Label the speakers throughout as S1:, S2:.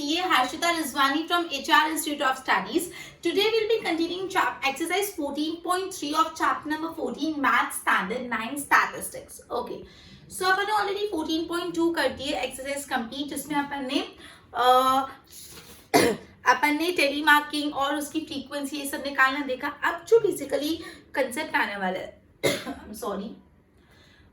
S1: CA Harshita Rizwani from HR Institute of Studies. Today we'll be continuing exercise 14.3 of chapter number 14 Math Standard 9 Statistics. Okay. So अपन ने already 14.2 कर दी है exercise complete, जिसमें अपन ने टेलीमार्किंग और उसकी frequency ये सब निकालना देखा. अब जो बेसिकली कंसेप्ट आने वाला है सॉरी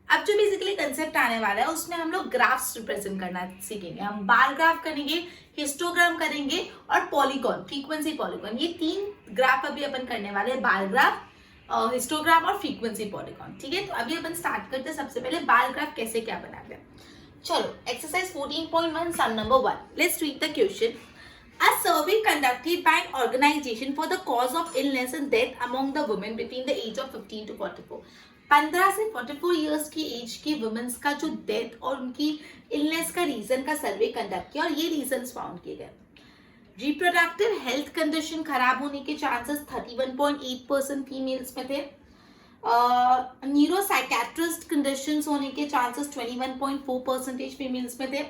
S1: अब जो बेसिकली कंसेप्ट आने वाला है उसमें हम लोग ग्राफ्स रिप्रेजेंट करना सीखेंगे. हम बार ग्राफ करेंगे, हिस्टोग्राम करेंगे और पॉलीगॉन, फ्रीक्वेंसी पॉलीगॉन. ये 3 ग्राफ अभी अपन करने वाले हैं, बार ग्राफ, हिस्टोग्राम और फ्रीक्वेंसी पॉलीगॉन. ठीक है, तो अभी अपन स्टार्ट करते हैं. सबसे पहले बार ग्राफ कैसे क्या बनाते हैं. चलो, exercise 14.1 sum number 1. Let's read the question. A survey conducted by an organization for the cause of illness and death among the women between the age of 15 to 44. 15 से 44 इयर्स की as की women's का जो death और उनकी illness का reason का survey conduct किया और ये रीजंस फाउंड किए गए. रिप्रोडक्टिव हेल्थ कंडीशन खराब होने के चांसेस 31.8% फीमेल्स में थे. न्यूरोसाइकेट्रिस्ट कंडीशंस होने के चांसेस 21.4% फीमेल्स में थे.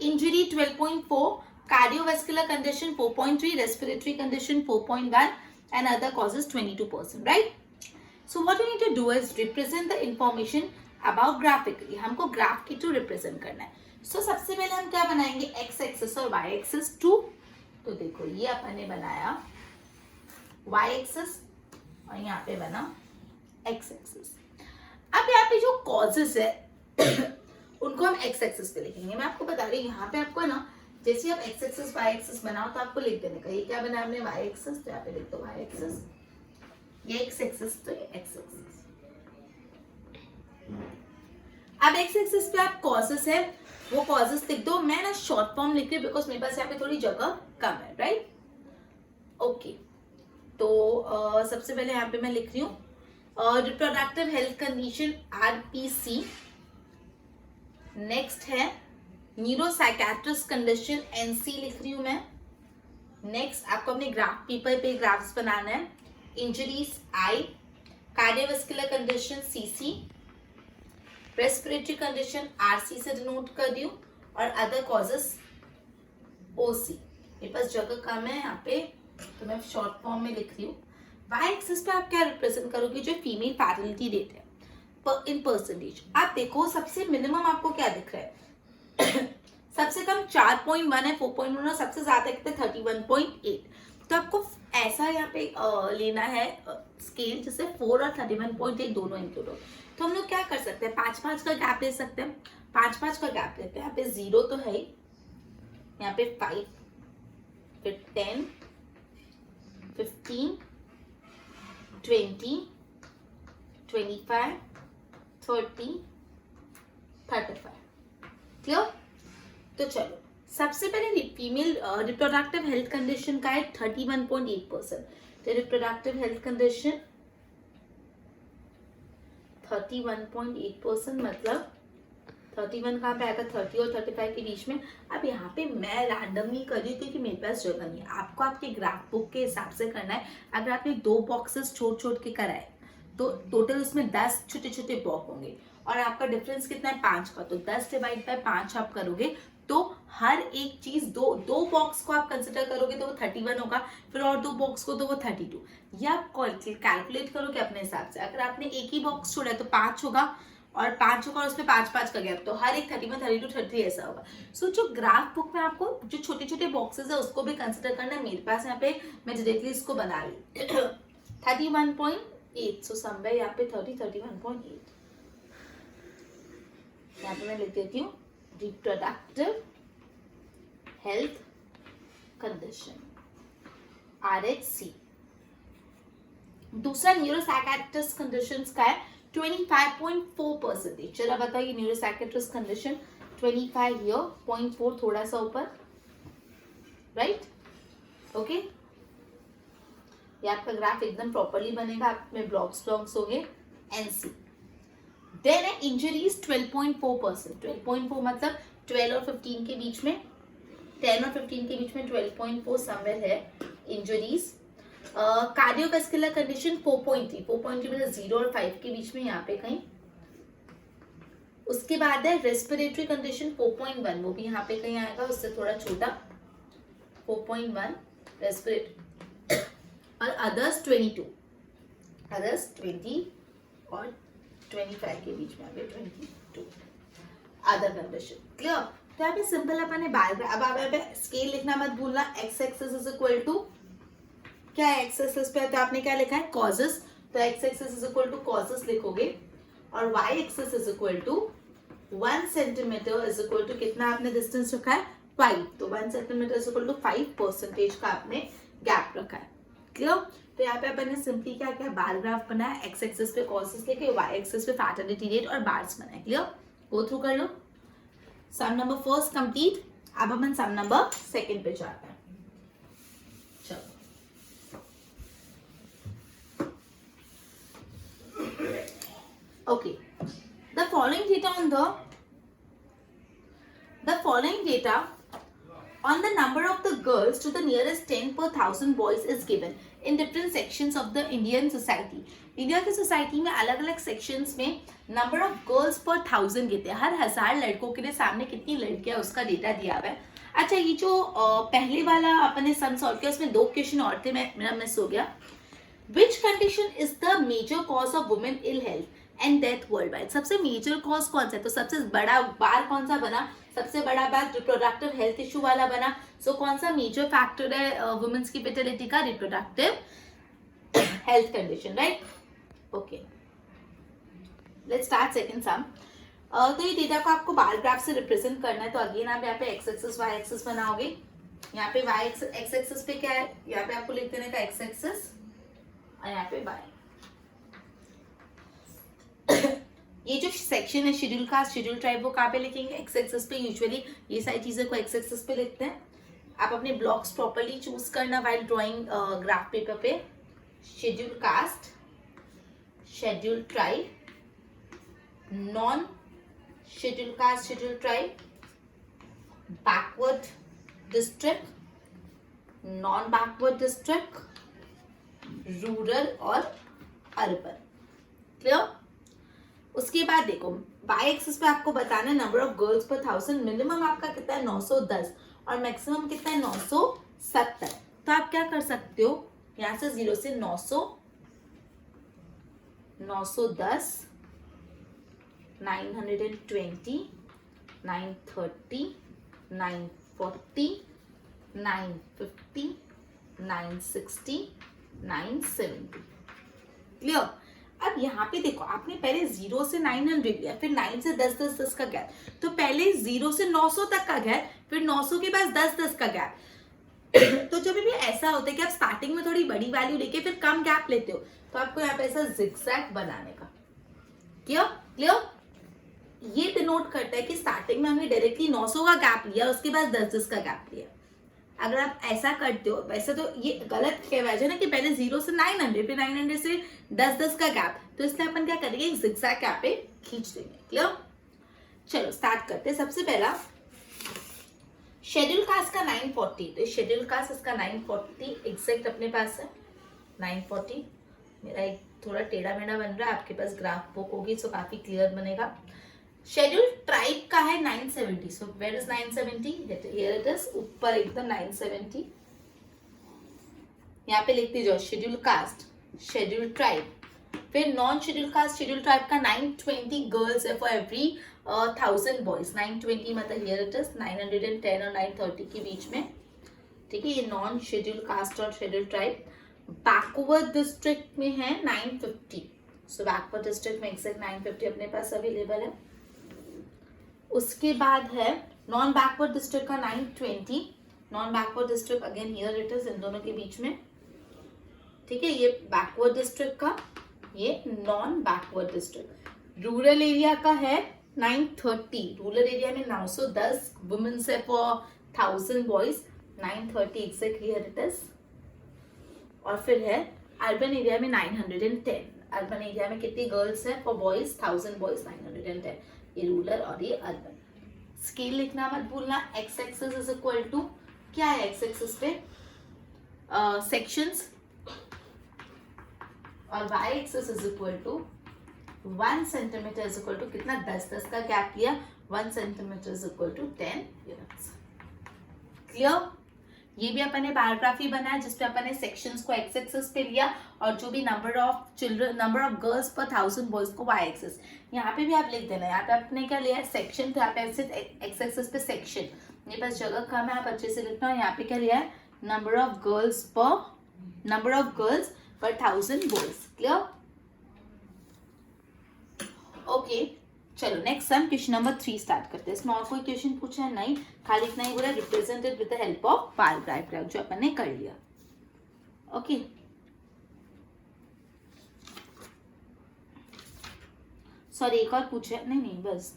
S1: Injury 12.4, cardiovascular condition 4.3, respiratory condition 4.1 and other causes 22%, right? So what you need to do is represent the information about graphically. हमको ग्राफ की to represent करना है. So सबसे पहले हम क्या बनाएंगे, x एक्सिस और y एक्सिस 2. तो देखो ये अपन ने बनाया y एक्सिस और यहाँ पे बना x एक्सिस. अब यहाँ पे जो causes है उनको हम x एक्सिस पे लिखेंगे. मैं आपको बता रही हूँ यहाँ पे आपको है ना, जैसे आप x एक्सिस y एक्सिस बनाओ तो आपको लिख देने का. ये क्या बना हमने y एक्सिस, तो यहाँ पे लिख दो y एक्सिस, ये x एक्सिस तो ये x एक्सिस. अब x एक्सिस पे आप कॉजेस है वो कॉजेस लिख दो. मैं ना शॉर्ट फॉर्म लिख रही हूँ बिकॉज मेरे पास यहाँ पे थोड़ी जगह कम है, राइट. ओके, तो सबसे पहले यहाँ पे मैं लिख रही हूँ reproductive health condition RPC. Next है न्यूरोसाइकेट्रिस्ट कंडीशन NC लिख रही हूँ मैं. नेक्स्ट आपको अपने ग्राफ पेपर पे ग्राफ्स बनाना है. Injuries I, cardiovascular condition CC, respiratory condition RC से डिनोट कर दी हूँ और अदर कॉजेस OC. मेरे पास जगह कम है यहाँ पे तो मैं शॉर्ट फॉर्म में लिख रही हूँ. वाई एक्सिस पे आप क्या रिप्रेजेंट करोगे, जो फीमेल फैटलिटी रेट है इन परसेंटेज. आप देखो सबसे मिनिमम आपको क्या दिख रहा है सबसे कम 4.1 है, 4.1 और सबसे ज्यादा कितने 31.8. तो आपको ऐसा यहाँ पे लेना है स्केल जिससे 4 और 31.8 दोनों इंक्लूड हो. तो हम लोग क्या कर सकते हैं, 5-5 का गैप ले सकते हैं. 5-5 का गैप लेते हैं. यहाँ पे 0 तो है ही, यहाँ पे 5, फिर 10, 15, 20, 25, 30, 35. क्लियर. तो चलो सबसे पहले फीमेल रिप्रोडक्टिव हेल्थ कंडीशन का है 31.8%. तो रिप्रोडक्टिव हेल्थ कंडीशन 31.8% मतलब 31 कहाँ पे आएगा, 30 और 35 के बीच में. अब यहाँ पे मैं रैंडमली कर रही हूँ क्योंकि मेरे पास जगह नहीं है. आपको आपके ग्राफ बुक के हिसाब से करना है. अगर आपने 2 बॉक्सेस छोट के कराए तो टोटल उसमें 10 छोटे बॉक्स होंगे और आपका डिफरेंस कितना है 5 का. तो 10 डिवाइड बाय 5 आप करोगे तो हर एक चीज दो बॉक्स को आप कंसिडर करोगे तो वो 31 होगा, फिर और 2 बॉक्स को तो वो 32. ये आप कैलकुलेट करोगे अपने हिसाब से. अगर आपने एक ही बॉक्स छोड़ा है तो 5 होगा और 5 होगा और उसमें 5-5 का गैप, तो हर एक 31, 32, 33 ऐसा होगा. सो जो ग्राफ बुक में आपको जो छोटे बॉक्सेस है उसको भी कंसिडर करना है. मेरे पास यहाँ पे मैं डायरेक्टली इसको बना रही हूँ 31.8. सो समवेयर यहाँ पे 31.8 यहाँ पे मैं लिख देती हूँ रिप्रोडक्टिव हेल्थ कंडीशन RHC. दूसरा न्यूरोसाइकेट्रिस्ट कंडीशंस का है 25.4%. चलो बताइए न्यूरोसाइकेट्रिस्ट कंडीशन 25 here, 0.4 थोड़ा सा ऊपर, राइट. ओके, ये आपका ग्राफ एकदम प्रॉपरली बनेगा. आप में ब्लॉक्स हो गए NC. देन है इंजरीज 12.4%. 12.4 मतलब 12 और 15 के बीच में, 10 और 15 के बीच में 12.4 समवेयर है इंजरीज. Cardiovascular condition 4.3. 4.3 मतलब 0 और 5 के बीच में यहाँ पे कहीं. उसके बाद है रेस्पिरेटरी कंडीशन 4.1, वो भी यहाँ पे कहीं आएगा, उससे थोड़ा छोटा. 4.1 रेस्पिरेटरी और अदर्स 22, अदर्स 20 और 25 के बीच में आ गए 22 अदर कंडीशन। क्लियर? तो यहाँ पे सिंपल अपन ने बायोग्राफ, अब आप यहाँ पे स्केल लिखना मत भूलना। X axis is equal to क्या है, एक्स एक्सिस पे तो आपने क्या लिखा है कॉजेस, तो x axis is equal to causes लिखोगे और y axis is equal to 1 centimetre is equal to कितना आपने डिस्टेंस रखा है 5, तो 1 सेंटीमीटर इज इक्वल टू 5% का आपने गैप रखा है। क्लियर? तो यहाँ पे अपन ने सिंपली क्या किया, बार ग्राफ बनाया, एक्स एक्सिस पे कॉसेस लेके, वाई एक्सिस पे फैटर्निटी रेट और बार्स बनाए। क्लियर? गो थ्रू कर लो। सम नंबर फर्स्ट कंप्लीट। अब अपन सम नंबर सेकंड पे जाते हैं। चलो okay, the following data on the number of the girls to the nearest 10 per 1000 boys is given in different sections of the Indian society. India की society में अलग अलग sections में नंबर ऑफ गर्ल्स पर 1000 देते हैं, हर 1000 लड़कों के लिए सामने कितनी लड़कियां उसका डेटा दिया हुआ है। अच्छा, ये जो पहले वाला अपने सम सॉल्व किया उसमें 2 क्वेश्चन और थे, मेरा मिस हो गया। Which condition is the major cause of women ill health and death worldwide? सबसे मेजर कॉज कौन सा है, तो सबसे बड़ा बार कौन सा बना, सबसे बड़ा बार रिप्रोडक्टिव हेल्थ इशू वाला बना। सो कौन सा मेजर फैक्टर है वुमेन्स की फर्टिलिटी का, reproductive health condition, right? Okay, let's start second सम। तो ये डेटा को आपको बार ग्राफ से रिप्रेजेंट करना है, तो अगेन आप यहाँ पे एक्स एक्सिस वाई एक्सिस बनाओगे। यहाँ पे वाई एक्स एक्सिस पे क्या है, यहाँ पे आपको लिख देने का एक्स एक्सिस और यहाँ पे बाय। ये जो सेक्शन है शेड्यूल कास्ट शेड्यूल ट्राइब वो कहाँ पे लिखेंगे, एक्स एक्सिस पे। यूजुअली ये सारी चीजें को एक्स एक्सिस पे लिखते हैं। आप अपने ब्लॉक्स प्रॉपर्ली चूज करना व्हाइल ड्राइंग ग्राफ पेपर पे। Schedule caste, schedule tribe, non schedule caste schedule tribe, backward district, non backward district, rural और अर्बन। क्लियर? उसके बाद देखो वाई एक्सिस पे आपको बताना है नंबर ऑफ गर्ल्स पर 1000। मिनिमम आपका कितना है 910 और मैक्सिमम कितना है 970। तो आप क्या कर सकते हो, यहाँ से 0 से 900, 910, 920, 930, 940, 950, 960, 970। क्लियर? अब यहाँ पे देखो आपने पहले 0 से 900 लिया, फिर 9 से 10 10 10 का गैप, तो पहले 0 से 900 तक का गैप, फिर 900 के बाद 10 10 का गैप। तो जब भी ऐसा होता है कि आप स्टार्टिंग में थोड़ी बड़ी वैल्यू लेके फिर कम गैप लेते हो, तो आपको यहाँ पे ऐसा जिगजैग बनाने का। क्लियर? क्लियर? ये डिनोट करता है कि स्टार्टिंग में हमने डायरेक्टली 900 का गैप लिया, उसके बाद 10 10 का गैप लिया। अगर आप ऐसा करते हो, वैसे तो ये गलत कहवाज है ना कि पहले 0 से 900 फिर 900 से 10 10 का गैप, तो इसलिए अपन क्या करेंगे, एक जिगजैग गैप पे खींच देंगे। क्लियर? चलो स्टार्ट करते हैं। सबसे पहला शेड्यूल कास्ट का 940, तो शेड्यूल कास्ट इसका 940 एग्जैक्ट अपने पास है 940। मेरा एक थोड़ा टेढ़ा मेढ़ा बन रहा है, आपके पास ग्राफ बुक होगी तो काफी क्लियर बनेगा। शेड्यूल ट्राइब का है 970, so where is 970, here it is, ऊपर एकदम 970। यहाँ पे लिखते जाओ शेड्यूल कास्ट शेड्यूल ट्राइब, फिर non schedule caste schedule tribe का 920 गर्ल्स है फॉर एवरी 1000 बॉयज। 920 मतलब हियर इट इज 910 और 930 के बीच में। ठीक है, ये नॉन शेड्यूल कास्ट और शेड्यूल ट्राइब। बैकवर्ड डिस्ट्रिक्ट में है 950, सो बैकवर्ड डिस्ट्रिक्ट में एग्जैक्ट 950 अपने पास अवेलेबल है। उसके बाद है नॉन बैकवर्ड डिस्ट्रिक्ट का 920, non backward district again here it is, इन दोनों के बीच में। ठीक है, ये बैकवर्ड डिस्ट्रिक्ट का, ये non backward district. Rural area का है 930, रूरल एरिया में 910 वुमेन्स है for 1000 boys, 930 exact here it is. और फिर है अर्बन एरिया में 910, अर्बन एरिया में कितनी गर्ल्स है फॉर बॉयज 1000 बॉयज 910, ये रूरल और ये अर्बन। स्केल लिखना मत भूलना। X axis is equal to क्या है, एक्स एक्सिस पे सेक्शंस, और y axis is equal to 1 centimetre is equal to कितना 10 10 का गैप लिया, 1 centimetre is equal to 10 units. Clear? ये भी अपन ने बायोग्राफी बनाया जिसपे अपन ने सेक्शंस को एक्स एक्सिस पे लिया और जो भी number of children, number of girls पर 1000 बॉयज को वाई एक्सिस। यहाँ पे भी आप लिख देना, यहाँ पे आपने क्या लिया है सेक्शन, तो यहाँ पे एक्स एक्सिस पे सेक्शन, ये बस जगह कम है, आप अच्छे से लिखना। यहाँ पे क्या लिया है नंबर ऑफ गर्ल्स पर 1000 बॉयज। क्लियर? ओके, चलो next sum question number 3 start करते हैं। इसमें और कोई क्वेश्चन पूछा है नहीं, खाली इतना ही बोला represented with the help of bar graph, जो अपन ने कर लिया। ओके, सॉरी एक और पूछा है, नहीं बस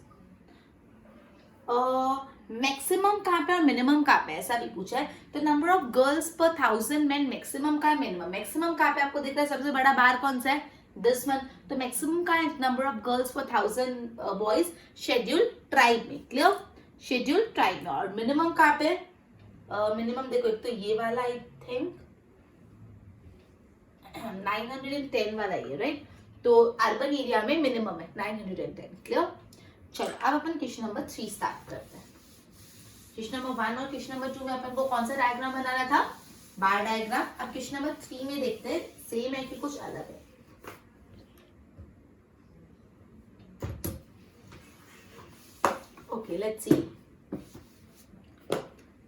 S1: मैक्सिमम कहाँ पे और मिनिमम कहाँ पे ऐसा भी पूछा है। तो नंबर ऑफ गर्ल्स पर 1000 मैन मैक्सिमम का है, मिनिमम मैक्सिमम कहाँ पे आपको दिख रहा है, सबसे बड़ा बार कौन सा है दिस वन, तो मैक्सिमम का है number of girls for 1000 boys schedule tribe में। क्लियर? शेड्यूल ट्राइब में। और मिनिमम कहाँ पे, मिनिमम देखो एक तो ये वाला आई थिंक 910 वाला ये, राइट? तो अर्बन एरिया में मिनिमम है 910। क्लियर? चलो अब अपन क्वेश्चन नंबर 3 स्टार्ट करते हैं। क्वेश्चन नंबर 1 और क्वेश्चन नंबर 2 में अपन को कौन सा डायग्राम बनाना था, बार डायग्राम। अब क्वेश्चन नंबर 3 में देखते हैं सेम है कि कुछ अलग है। Okay, let's see.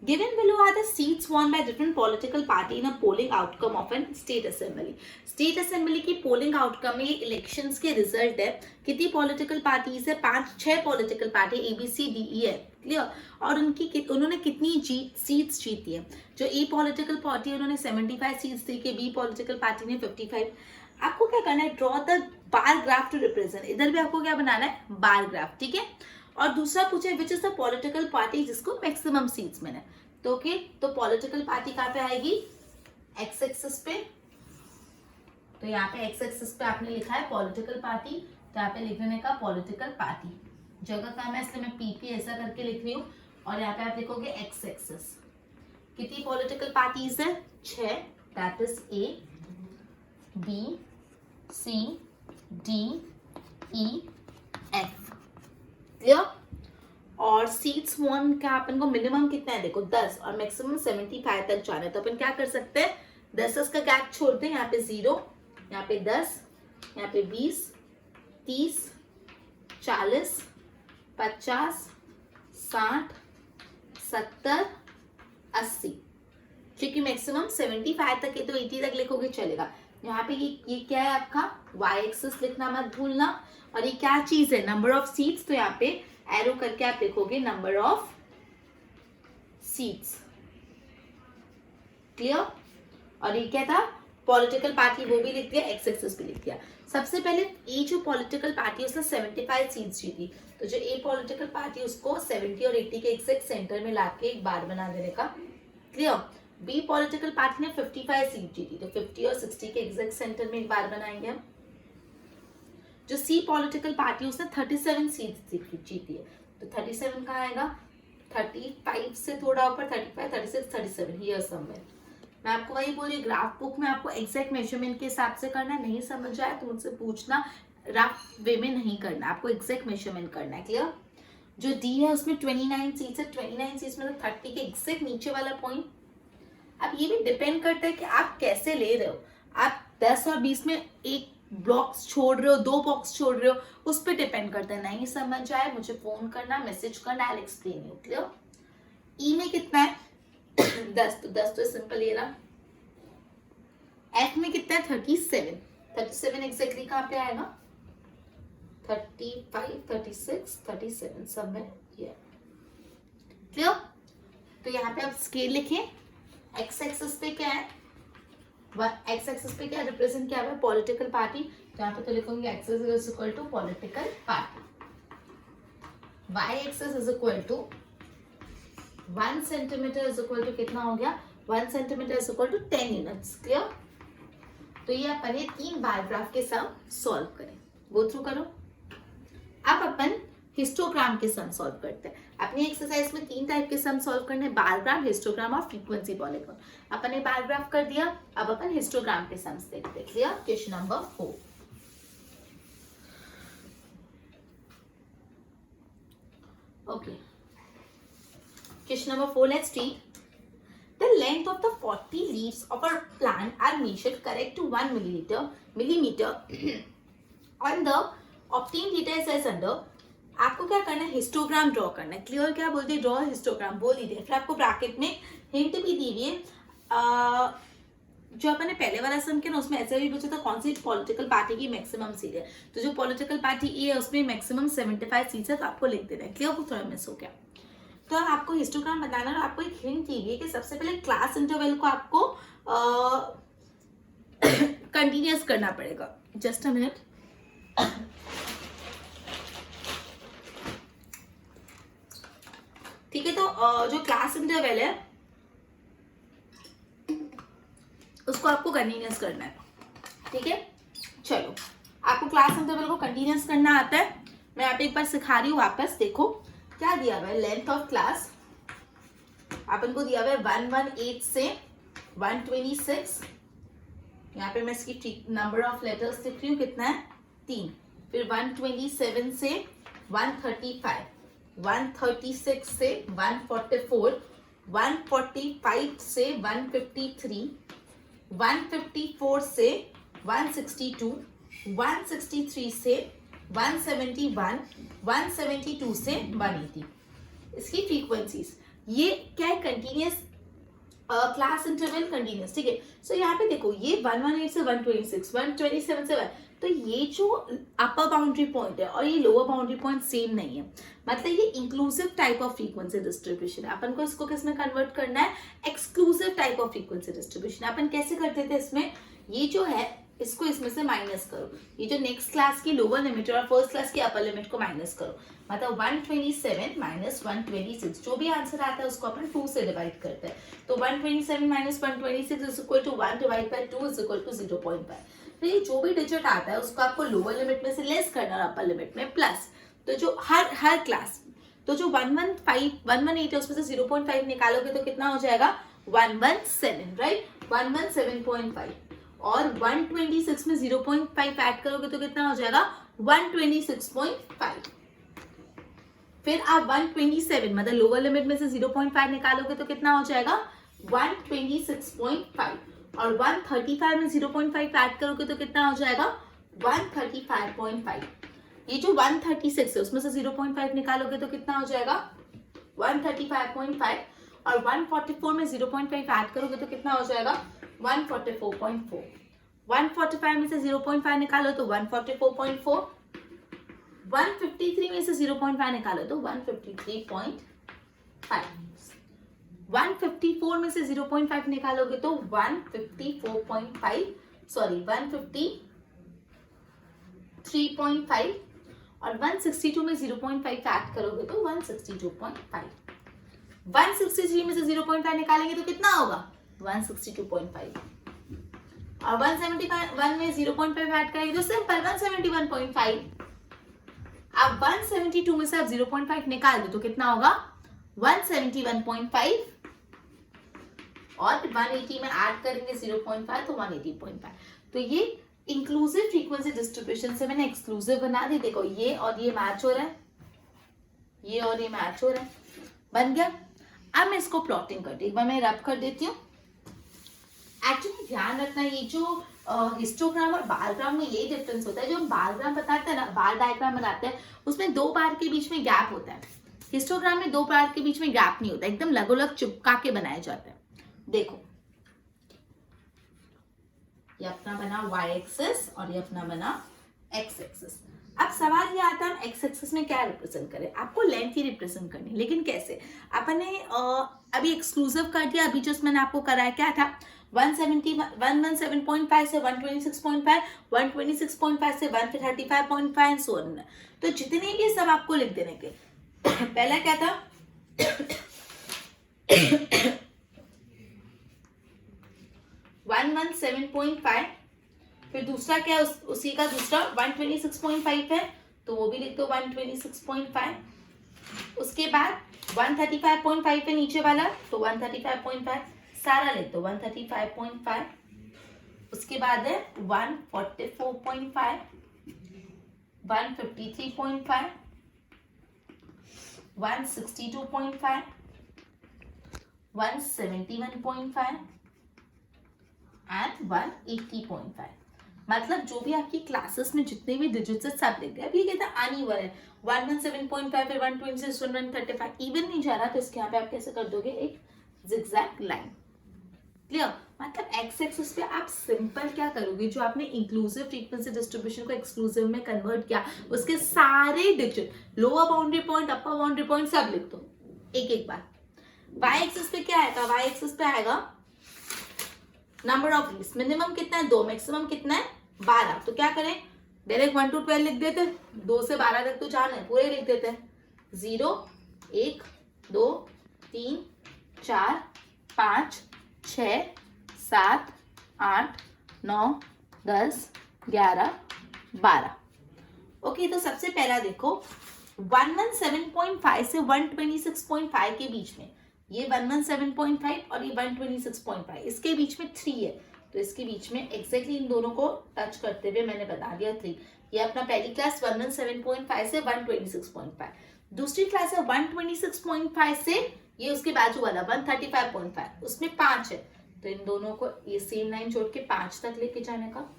S1: Given below are the seats won by different political party in a polling outcome of an state assembly. State assembly की polling outcome में elections के result है, कितनी political parties है, 5-6 political party A B C D E है। Clear? और उन्होंने कितनी सीट्स जीती है। जो ए पॉलिटिकल पार्टी है उन्होंने 75 सीट्स दी, के बी पॉलिटिकल पार्टी ने 55। आपको क्या करना है, draw the bar graph to represent. इधर भी आपको क्या बनाना है, बार ग्राफ। ठीक है? और दूसरा पूछे which is the political party जिसको मैक्सिमम सीट्स मिले। तो ओके, तो पॉलिटिकल पार्टी कहाँ पे आएगी, एक्स एक्सिस पे। तो यहाँ पे एक्स एक्सिस पे आपने लिखा है पॉलिटिकल पार्टी, तो यहाँ पे लिख देने का पॉलिटिकल पार्टी, जगह कम है इसलिए मैं पीपी ऐसा करके लिख रही हूँ। और यहाँ पे आप लिखोगे एक्स एक्सिस। कितनी पॉलिटिकल पार्टीज है, 6, that is A B C D E F. Clear? और सीट्स वॉन का अपन को मिनिमम कितना है देखो 10 और मैक्सिमम 75 तक जाना है। तो अपन क्या कर सकते हैं, 10 का गैप छोड़ते हैं, यहाँ पे 0, यहाँ पे 10, यहाँ पे 20, 30, 40, 50, 60, 70, 80, क्योंकि मैक्सिमम 75 तक है तो 80 तक लिखोगे चलेगा। यहाँ पे ये क्या है आपका y एक्सिस, लिखना मत भूलना। और ये क्या चीज है, नंबर ऑफ सीट्स, तो यहाँ पे एरो करके आप लिखोगे नंबर ऑफ सीट्स। क्लियर? और ये क्या था, पॉलिटिकल पार्टी, वो भी लिख दिया, एक्स एक्सिस भी लिख दिया। सबसे पहले ये जो पॉलिटिकल पार्टी है उसने 75 सीट्स जीती, तो जो ए पॉलिटिकल पार्टी उसको 70 और 80 के एग्जैक्ट सेंटर में लाके एक बार बना देने का। क्लियर? बी पॉलिटिकल पार्टी ने 55 सीट जीती, तो 50 और 60 के एग्जैक्ट सेंटर में एक बार बनाएंगे हम। जो सी पॉलिटिकल पार्टी उसने 37 सीट जीती है, तो 37 कहाँ आएगा, 35 से थोड़ा ऊपर, 35, 36, 37 हियर समवेयर। मैं आपको वही बोल रही, ग्राफ बुक में आपको एग्जैक्ट मेजरमेंट के हिसाब से करना है, नहीं समझ आए तो मुझसे पूछना, रफ वे में नहीं करना, आपको एग्जैक्ट मेजरमेंट करना है। क्लियर? जो डी है उसमें 29 सीट्स है, 29 सीट्स में 30 के एग्जैक्ट नीचे वाला पॉइंट। अब ये भी डिपेंड करता है कि आप कैसे ले रहे हो, आप 10 और 20 में एक ब्लॉक्स छोड़ रहे हो, 2 बॉक्स छोड़ रहे हो, उस पर डिपेंड करता है। नहीं समझ आए मुझे फोन करना, मैसेज करना, आई एक्सप्लेन यू। क्लियर? ई में कितना है 10, तो 10 तो सिंपल ये रहा। एफ में कितना है 37, 37 एग्जैक्टली कहाँ पे आएगा, 35, 36, 37 सब में ये। क्लियर? तो यहाँ पे आप स्केल लिखें, एक्स एक्सिस पे क्या है, एक्स एक्सिस पे क्या रिप्रेजेंट किया हुआ है, पॉलिटिकल पार्टी, तो यहाँ पे तो लिखूंगी axis is equal to political party. Y axis is equal to 1 centimetre is equal to कितना हो गया, 1 centimetre is equal to 10 units. Clear? तो ये अपन 3 बार ग्राफ के सम सॉल्व करें, गो थ्रू करो। अब अपन हिस्टोग्राम के सम सॉल्व करते हैं। अपनी एक्सरसाइज में 3 टाइप के सम सॉल्व करने, बार ग्राफ, हिस्टोग्राम और फ्रीक्वेंसी पॉलीगॉन। अपन ने बार ग्राफ कर दिया, अब अपन हिस्टोग्राम के सम्स देखते हैं। Clear? Question number 4। Okay, question number 4, let's read. The length leaves of a plant are measured correct to 1 millimeter on the obtained data is as under. आपको क्या करना है, हिस्टोग्राम ड्रॉ करना है. क्लियर? क्या बोलते हैं, ड्रॉ हिस्टोग्राम बोल ही दे. फिर आपको ब्रैकेट में हिंट भी दी हुई है. जो अपन ने पहले वाला सम किया ना, उसमें ऐसे भी पूछा था कौन सी पॉलिटिकल पार्टी की मैक्सिमम सीट है. तो जो पॉलिटिकल पार्टी ए है उसमें मैक्सिमम 75 सीट्स है, तो आपको लिख देना है. क्लियर? वो थोड़ा मिस हो गया. तो अब आपको हिस्टोग्राम बताना है. आपको एक हिंट दी है कि सबसे पहले क्लास इंटरवल को आपको कंटिन्यूअस करना पड़ेगा. Just a minute. ठीक है, तो जो क्लास इंटरवल है उसको आपको कंटिन्यूअस करना है. ठीक है, चलो आपको क्लास इंटरवल को कंटिन्यूअस करना आता है. मैं यहाँ पे एक बार सिखा रही हूँ वापस. देखो क्या दिया हुआ है, लेंथ ऑफ क्लास अपन को दिया हुआ है 118 से 126. यहाँ पे मैं इसकी नंबर ऑफ लेटर्स लिख रही हूँ, कितना है, 3. फिर 127 से 135, 136 से 144, 145 से 153, 154 से 162, 163 से 171, 172 से 180. इसकी फ्रीक्वेंसीज, ये क्या है, कंटिन्यूअस क्लास इंटरवल कंटिन्यूअस. ठीक है, सो यहाँ पे देखो ये 118 से 126, 127 से 1, तो ये जो अपर बाउंड्री पॉइंट है और ये लोअर बाउंड्री पॉइंट सेम नहीं है. मतलब ये inclusive type of frequency distribution है. अपन को इसको किस में कन्वर्ट करना है, exclusive type of frequency distribution. अपन कैसे करते थे, इसमें ये जो है इसको इसमें से माइनस करो. ये जो नेक्स्ट क्लास की लोअर लिमिट और फर्स्ट क्लास की अपर लिमिट को माइनस करो. मतलब 127 माइनस 126, जो भी आंसर आता है उसको अपन 2 से डिवाइड करते हैं. तो 127 minus 126 is equal to 1 divide by 2 is equal to 0.5. तो ये जो भी डिजिट आता है उसको आपको लोअर लिमिट में से लेस करना और अपर लिमिट में प्लस. तो जो हर क्लास, तो जो 118 है उसमें से 0.5 निकालोगे तो कितना हो जाएगा, 117, राइट, 117.5. और 126 में 0.5 ऐड करोगे तो कितना हो जाएगा, 126.5. फिर आप 127 मतलब लोअर लिमिट में से 0.5 निकालोगे तो कितना हो जाएगा, 126.5. और 135 में 0.5 ऐड करोगे तो कितना हो जाएगा, 135.5. ये जो 136 है उसमें से 0.5 निकालोगे तो कितना हो जाएगा, 135.5. और 144 में 0.5 ऐड करोगे तो कितना हो जाएगा, 144.4. 145 में से 0.5 निकालो तो 144.4. 153 में से 0.5 निकालो तो 153.5. 154 में से 0.5 निकालोगे तो 153.5. और 162 में 0.5 ऐड करोगे तो 162.5. 163 में से 0.5 निकालेंगे तो कितना होगा, 162.5. और 171 में 0.5 ऐड करेंगे तो सिंपल 171.5. अब 172 में से आप 0.5 निकाल दो तो कितना होगा, 171.5. और 180 में ऐड करेंगे 0.5 तो 180.5. तो ये इंक्लूसिव फ्रीक्वेंसी डिस्ट्रीब्यूशन से मैंने एक्सक्लूसिव बना दी. देखो ये और ये मैच हो रहा है, ये और ये मैच हो रहा है, बन गया. अब मैं इसको प्लॉटिंग करती हूँ, एक बार मैं रब कर देती हूँ. एक्चुअली ध्यान रखना, ये जो हिस्टोग्राम और बारग्राम में यही डिफरेंस होता है. जो हम बारग्राम बताते हैं ना, बार डायग्राम बनाते हैं, उसमें 2 बार के बीच में गैप होता है. हिस्टोग्राम में 2 बार के बीच में गैप नहीं होता, एकदम लगोलग चिपका के बनाए जाते हैं. देखो ये अपना बना y एक्सिस और ये अपना बना x एक्सिस. अब सवाल ये आता है हम x एक्सिस में क्या रिप्रेजेंट करें. आपको लेंथ ही रिप्रेजेंट करनी, लेकिन कैसे. अपन ने अभी एक्सक्लूसिव कर दिया. अभी जो मैंने आपको कराया क्या था, 117.5 से 126.5, 126.5 से 135.5 एंड सो ऑन. तो जितने भी सब आपको लिख देने के. पहला क्या था, 117.5. फिर दूसरा क्या, उसी का दूसरा 126.5 है तो वो भी लिख दो 126.5. उसके बाद 135.5 है नीचे वाला तो 135.5 सारा लिख दो 135.5. उसके बाद है 144.5, 153.5, 162.5, 171.5, एंड 180.5। मतलब जो भी आपकी क्लासेस में जितने भी डिजिट्स है सब लिख गए। अब ये कहता है अनइवन है, 117.5 फिर 126 135 इवन नहीं जा रहा, तो इसके यहाँ पे आप कैसे कर दोगे एक जिगजैग लाइन। क्लियर? मतलब एक्स एक्सिस पे आप सिंपल क्या करोगे, जो आपने इंक्लूसिव फ्रीक्वेंसी डिस्ट्रीब्यूशन को एक्सक्लूसिव में कन्वर्ट किया उसके सारे डिजिट लोअर बाउंड्री पॉइंट अपर बाउंड्री पॉइंट सब लिख दो एक एक बार। वाई एक्सिस पे क्या आएगा, वाई एक्सिस पे आएगा नंबर ऑफ लीव्स। मिनिमम कितना है 2, मैक्सिमम कितना है 12। तो क्या करें, डायरेक्ट 1 to 12 लिख देते, 2 से 12 तक तो जाना है, पूरे लिख देते हैं। 0 1 2 3 4 5 6 7 8 9 10 11 12। ओके, तो सबसे पहला देखो 117.5 से 126.5 के बीच में, ये 117.5 और ये 126.5, इसके बीच में 3 है, तो इसके बीच में एग्जैक्टली इन दोनों को टच करते हुए मैंने बता दिया 3। ये अपना पहली क्लास 117.5 से 126.5, दूसरी क्लास है 126.5 से ये उसके बाजू वाला 135.5, उसमें 5 है, तो इन दोनों को ये सेम लाइन जोड़ के 5 तक लेके जाने का।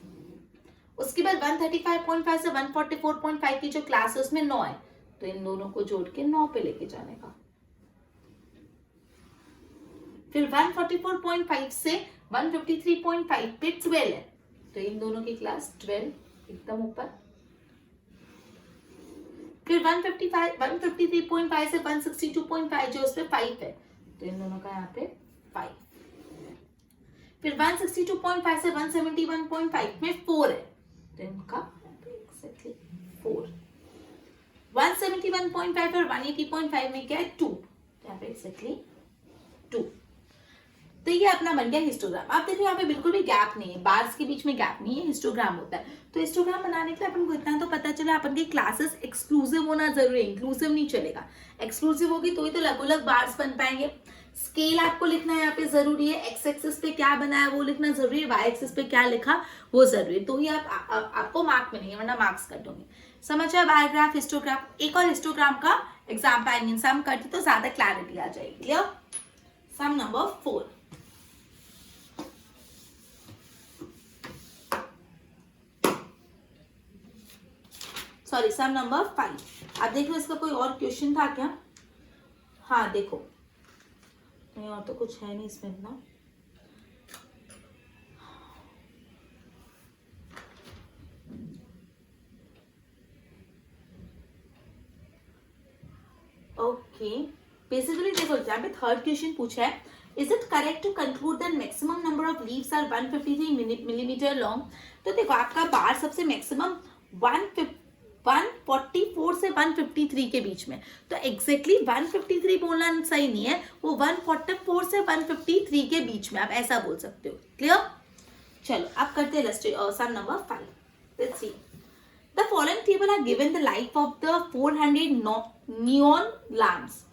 S1: उसके बाद 135.5 से 144.5 की जो क्लास है उसमें 9 है, तो इन दोनों को जोड़ के 9 पे लेके जाने का। फिर 144.5 से 153.5 पे 12 है, तो इन दोनों की क्लास 12 एकदम ऊपर। फिर 153.5 से 162.5 जो उसमें 5 है, तो इन दोनों का यहाँ पे 5। फिर 162.5 से 171.5 में 4 है, तो इनका एक्जेक्टली 4। 171.5 और 180.5 में क्या है 2, तो यहाँ पे एक्जेक्टली 2। तो ये अपना बन गया हिस्टोग्राम। आप देखो यहाँ पे बिल्कुल भी गैप नहीं है, बार्स के बीच में गैप नहीं है, हिस्टोग्राम होता है। तो हिस्टोग्राम बनाने के लिए अपन को इतना तो पता चला अपन की क्लासेस एक्सक्लूसिव होना जरूरी है, इंक्लूसिव नहीं चलेगा। एक्सक्लूसिव होगी तो ही तो अलग अलग बार्स बन पाएंगे। स्केल आपको लिखना यहाँ पे जरूरी है, एक्स एक्सिस पे क्या बना है वो लिखना जरूरी है, वाई एक्सिस पे क्या लिखा वो जरूरी है, तो ही आपको मार्क मिलेंगे, वरना मार्क्स कट होंगे। समझ आया? Biograph, histograph. एक और हिस्टोग्राम का एग्जाम्पल आएंगे, सम करते तो ज्यादा क्लैरिटी आ जाएगी। क्लियर? सम नंबर 4। सॉरी, सम नंबर 5। अब देखो इसका कोई और क्वेश्चन था क्या? हाँ देखो, नहीं और तो कुछ है नहीं इसमें ना। ओके, बेसिकली देखो यहाँ पे थर्ड क्वेश्चन पूछा है, is it correct to conclude that maximum number of leaves are 153 millimetre long. तो देखो आपका बार सबसे मैक्सिमम 144 से 153 के बीच में, तो एग्जैक्टली 153 बोलना सही नहीं है, वो 144 से 153 के बीच में आप ऐसा बोल सकते हो। क्लियर? चलो अब करते हैं sum number 5। Let's see the following table are given the life of the 400 neon lamps.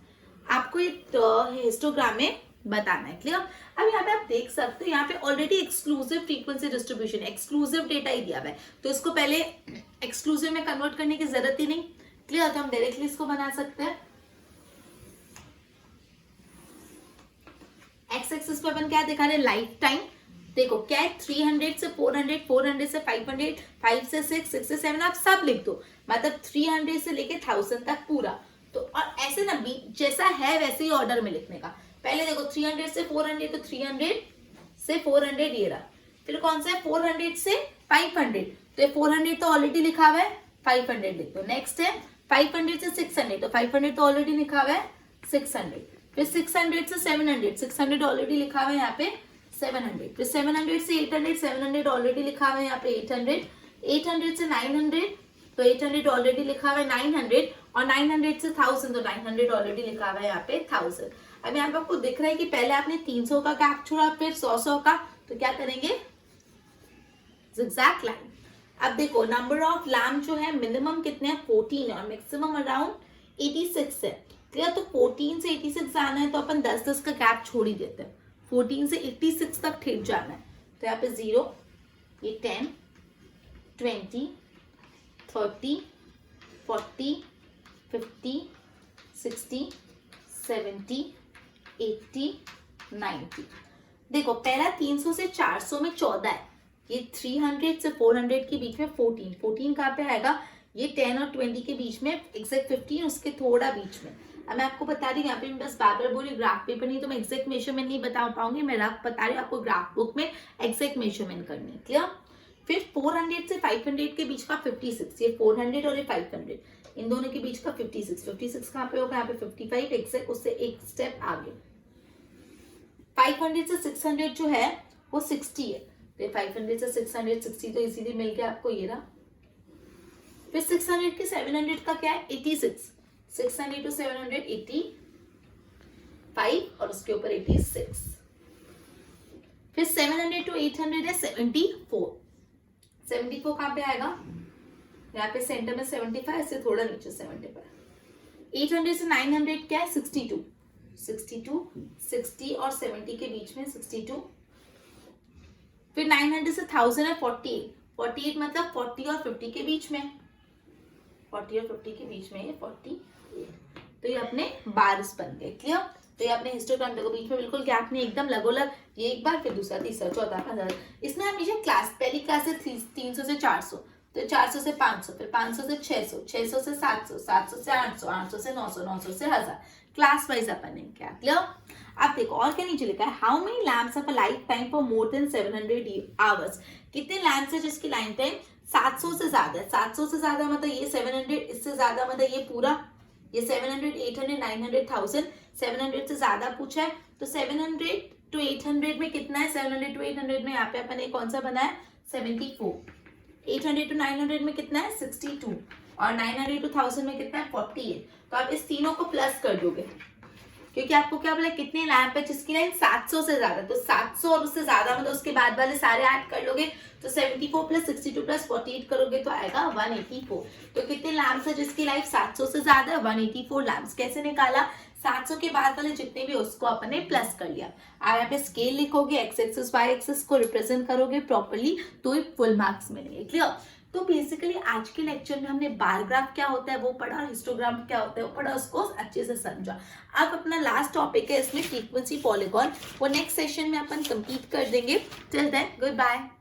S1: आपको एक हिस्टोग्राम में बताना है। क्लियर? अब यहाँ पे आप देख सकते हो, यहाँ पे already exclusive frequency distribution, exclusive data ही दिया हुआ है, तो इसको पहले एक्सक्लूसिव में कन्वर्ट करने की जरूरत ही नहीं। क्लियर? तो हम डायरेक्टली इसको बना सकते हैं। एक्स एक्सिस पे अपन क्या दिखा रहे हैं, लाइफ टाइम। देखो क्या है, 300 से 400, 400 से 500, 5 से 6, 6 से 7 आप सब लिख दो, मतलब 300 से लेके 1000 तक पूरा। तो और ऐसे ना जैसा है वैसे ही ऑर्डर में लिखने का। पहले देखो 300 से 400, तो 300 से 400 ये रहा। फिर कौन सा है 400 से 500, तो ये 400 तो ऑलरेडी लिखा हुआ है, 500 लिख दो। नेक्स्ट है 500 से 600, तो 500 तो ऑलरेडी लिखा हुआ है, 600। फिर 600 से 700, 600 ऑलरेडी लिखा हुआ है यहाँ पे 700। फिर 700 से 800, 700 ऑलरेडी लिखा हुआ है यहाँ पे 800। 800 से 900, तो 800 ऑलरेडी लिखा हुआ है 900, और 900 से 1000, तो 900 ऑलरेडी लिखा हुआ है यहाँ पे 1000। अब यहाँ पे आपको दिख रहा है कि पहले आपने 300 का गैप छोड़ा, फिर 100 का, तो क्या करेंगे जिगजैग लाइन। अब देखो नंबर ऑफ लैम्प जो है मिनिमम कितने हैं 14 है, और मैक्सिमम अराउंड 86 है। क्लियर? तो 14 से 86 आना है, तो अपन 10-10 का गैप छोड़ ही देते हैं। 14 से 86 तक ठीक जाना है, तो यहाँ पे 0, ये 10, 20, 30, 40, 50, 60, 70, 80, 90। देखो पहला 300 से 400 में 14 है, ये 300 से 400 के बीच में 14 कहाँ पे आएगा, ये 10 और 20 के बीच में एग्जैक्ट 15 उसके थोड़ा बीच में। अब मैं आपको बता रही हूँ, यहाँ पे मैं बस बार बार बोली ग्राफ पेपर नहीं तो मैं एग्जैक्ट मेजरमेंट नहीं बता पाऊंगी, मैं रफ बता रही हूँ आपको, ग्राफ बुक में एग्जैक्ट मेजरमेंट करनी है, क्लियर। फिर 400 से 500 के बीच का 56, ये 400 और ये 500, इन दोनों के बीच का 56 कहाँ पे होगा, यहाँ पे 55 एग्जैक्ट उससे एक स्टेप आगे। 500 से 600 जो है वो 60 है, तो 500 से 600 60 तो इजीली मिल गया आपको, ये रहा। फिर 600 के 700 का क्या है 86, 600 टू 700 85 और उसके ऊपर 86। फिर 700 टू 800 है 74 कहाँ पे आएगा, यहाँ पे सेंटर में 75 इससे थोड़ा नीचे 75। 800 से 900 क्या है 62, 60 और 70 के बीच में 62। फिर 900 से 1000 है 48 मतलब 40 और 50 के बीच में, 40 और 50 के बीच में ये 48, तो ये अपने बार्स बन गए, क्लियर। तो ये अपने हिस्टोग्राम देखो बीच में बिल्कुल गैप नहीं, एकदम लगोलग, ये एक बार फिर दूसरा तीसरा चौथा 15। इसमें हमेशा क्लास पहली क्लास से 300 से 400, तो 400 से 500, फिर 500 से 600, 600 से 700, 700 से 800, 800 से 900, 900 से 1000, क्लास वाइज अपन ने क्या, क्लियर। अब देखो और क्या नीचे लिखा है, how many lamps of a life time for more than 700 hours, कितने लैम्प्स है जिसकी लाइन टाइम 700 से ज्यादा है। 700 से ज्यादा मतलब ये 700, इससे ज्यादा मतलब ये पूरा, ये 700 800 900 1000, 700 से ज्यादा पूछा है, तो 700 टू 800 में कितना है, 700 टू 800 में यहाँ पे अपन ने कौन सा बना है 74, 800 टू 900 में कितना है 62 और 900 टू 1000 में कितना है 48। तो आप इस तीनों को प्लस कर दोगे, क्योंकि आपको क्या बोला कितने लैम्प है जिसकी लाइन 700 से ज्यादा, तो 700 और उससे ज्यादा मतलब उसके बाद वाले सारे ऐड कर लोगे, तो 74 प्लस 62 प्लस 48 करोगे तो आएगा 184। तो कितने लैम्प्स है जिसकी लाइफ 700 से ज्यादा है, 184 लैम्प्स। कैसे निकाला, 700 के बाद वाले जितने भी उसको अपन ने प्लस कर लिया। आप यहाँ पे स्केल लिखोगे, एक्स एक्सिस वाई एक्सिस को रिप्रेजेंट करोगे प्रॉपर्ली, तो फुल मार्क्स मिलेंगे, क्लियर। तो बेसिकली आज के लेक्चर में हमने बार ग्राफ क्या होता है वो पढ़ा, और हिस्टोग्राम क्या होता है वो पढ़ा, उसको अच्छे से समझा। अब अपना लास्ट टॉपिक है इसमें फ्रीक्वेंसी पॉलीगॉन, वो नेक्स्ट सेशन में अपन कंप्लीट कर देंगे। Till then good bye.